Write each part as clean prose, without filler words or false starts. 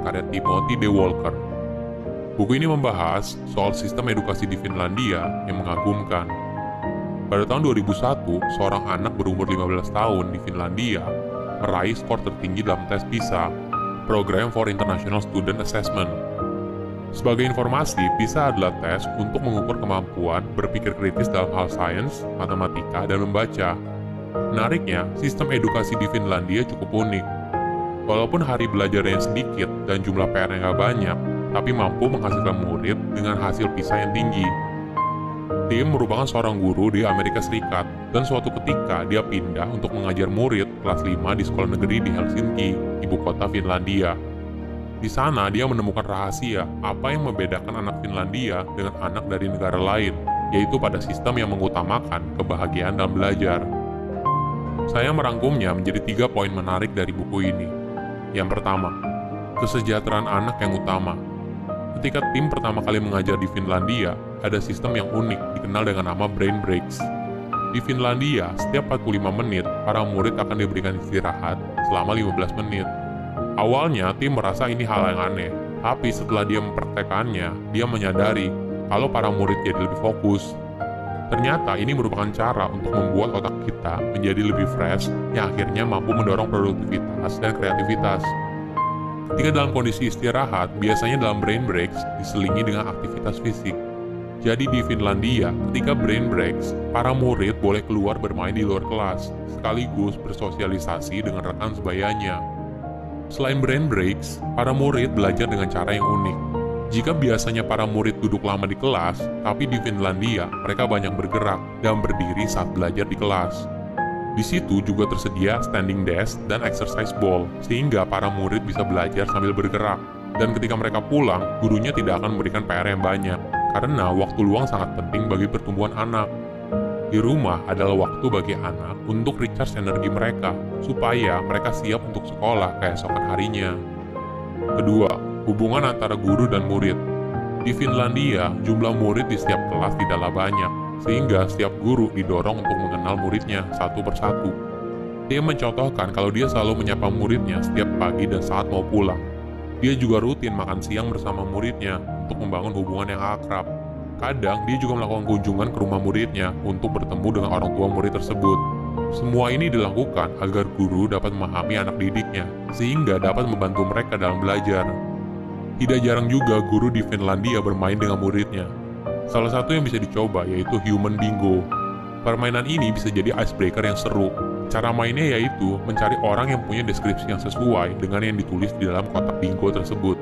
karya Timothy D. Walker. Buku ini membahas soal sistem edukasi di Finlandia yang mengagumkan. Pada tahun 2001, seorang anak berumur 15 tahun di Finlandia meraih skor tertinggi dalam tes PISA, Program for International Student Assessment. Sebagai informasi, PISA adalah tes untuk mengukur kemampuan berpikir kritis dalam hal sains, matematika, dan membaca. Menariknya, sistem edukasi di Finlandia cukup unik. Walaupun hari belajarnya sedikit dan jumlah PR-nya nggak banyak, tapi mampu menghasilkan murid dengan hasil PISA yang tinggi. Tim merupakan seorang guru di Amerika Serikat, dan suatu ketika dia pindah untuk mengajar murid kelas 5 di sekolah negeri di Helsinki, ibu kota Finlandia. Di sana dia menemukan rahasia apa yang membedakan anak Finlandia dengan anak dari negara lain, yaitu pada sistem yang mengutamakan kebahagiaan dalam belajar. Saya merangkumnya menjadi 3 poin menarik dari buku ini. Yang pertama, kesejahteraan anak yang utama. Ketika tim pertama kali mengajar di Finlandia, ada sistem yang unik dikenal dengan nama brain breaks. Di Finlandia, setiap 45 menit, para murid akan diberikan istirahat selama 15 menit. Awalnya, tim merasa ini hal yang aneh, tapi setelah dia mempraktekannya, dia menyadari kalau para murid jadi lebih fokus. Ternyata ini merupakan cara untuk membuat otak kita menjadi lebih fresh, yang akhirnya mampu mendorong produktivitas dan kreativitas. Ketika dalam kondisi istirahat, biasanya dalam brain breaks diselingi dengan aktivitas fisik. Jadi di Finlandia, ketika brain breaks, para murid boleh keluar bermain di luar kelas, sekaligus bersosialisasi dengan rekan sebayanya. Selain brain breaks, para murid belajar dengan cara yang unik. Jika biasanya para murid duduk lama di kelas, tapi di Finlandia mereka banyak bergerak dan berdiri saat belajar di kelas. Di situ juga tersedia standing desk dan exercise ball, sehingga para murid bisa belajar sambil bergerak. Dan ketika mereka pulang, gurunya tidak akan memberikan PR yang banyak, karena waktu luang sangat penting bagi pertumbuhan anak. Di rumah adalah waktu bagi anak untuk recharge energi mereka, supaya mereka siap untuk sekolah keesokan harinya. Kedua, hubungan antara guru dan murid. Di Finlandia, jumlah murid di setiap kelas tidaklah banyak, sehingga setiap guru didorong untuk mengenal muridnya satu persatu. Dia mencontohkan kalau dia selalu menyapa muridnya setiap pagi dan saat mau pulang. Dia juga rutin makan siang bersama muridnya untuk membangun hubungan yang akrab. Kadang dia juga melakukan kunjungan ke rumah muridnya untuk bertemu dengan orang tua murid tersebut. Semua ini dilakukan agar guru dapat memahami anak didiknya, sehingga dapat membantu mereka dalam belajar. Tidak jarang juga guru di Finlandia bermain dengan muridnya. Salah satu yang bisa dicoba yaitu Human Bingo. Permainan ini bisa jadi icebreaker yang seru. Cara mainnya yaitu mencari orang yang punya deskripsi yang sesuai dengan yang ditulis di dalam kotak bingo tersebut.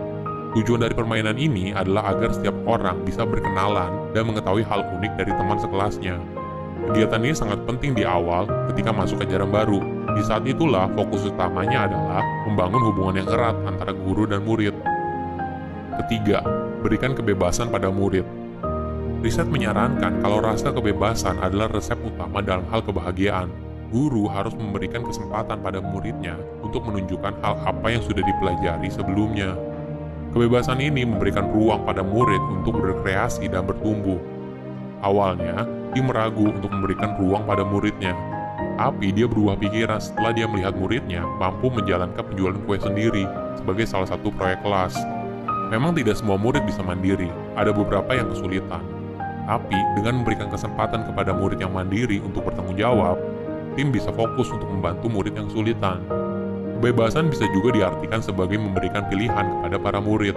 Tujuan dari permainan ini adalah agar setiap orang bisa berkenalan dan mengetahui hal unik dari teman sekelasnya. Kegiatan ini sangat penting di awal ketika masuk ajaran baru. Di saat itulah fokus utamanya adalah membangun hubungan yang erat antara guru dan murid. Ketiga, berikan kebebasan pada murid. Riset menyarankan kalau rasa kebebasan adalah resep utama dalam hal kebahagiaan. Guru harus memberikan kesempatan pada muridnya untuk menunjukkan hal apa yang sudah dipelajari sebelumnya. Kebebasan ini memberikan ruang pada murid untuk berkreasi dan bertumbuh. Awalnya, tim ragu untuk memberikan ruang pada muridnya. Tapi dia berubah pikiran setelah dia melihat muridnya mampu menjalankan penjualan kue sendiri sebagai salah satu proyek kelas. Memang tidak semua murid bisa mandiri, ada beberapa yang kesulitan. Tapi dengan memberikan kesempatan kepada murid yang mandiri untuk bertanggung jawab, tim bisa fokus untuk membantu murid yang kesulitan. Kebebasan bisa juga diartikan sebagai memberikan pilihan kepada para murid.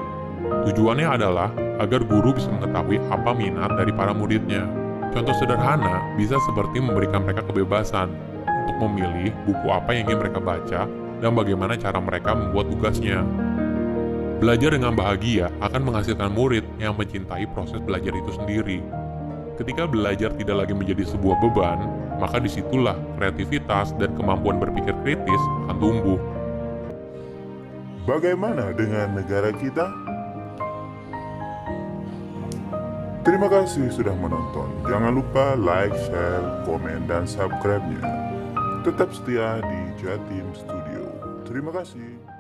Tujuannya adalah agar guru bisa mengetahui apa minat dari para muridnya. Contoh sederhana bisa seperti memberikan mereka kebebasan untuk memilih buku apa yang ingin mereka baca dan bagaimana cara mereka membuat tugasnya. Belajar dengan bahagia akan menghasilkan murid yang mencintai proses belajar itu sendiri. Ketika belajar tidak lagi menjadi sebuah beban, maka disitulah kreativitas dan kemampuan berpikir kritis akan tumbuh. Bagaimana dengan negara kita? Terima kasih sudah menonton. Jangan lupa like, share, komen, dan subscribe-nya. Tetap setia di Jatim Studio. Terima kasih.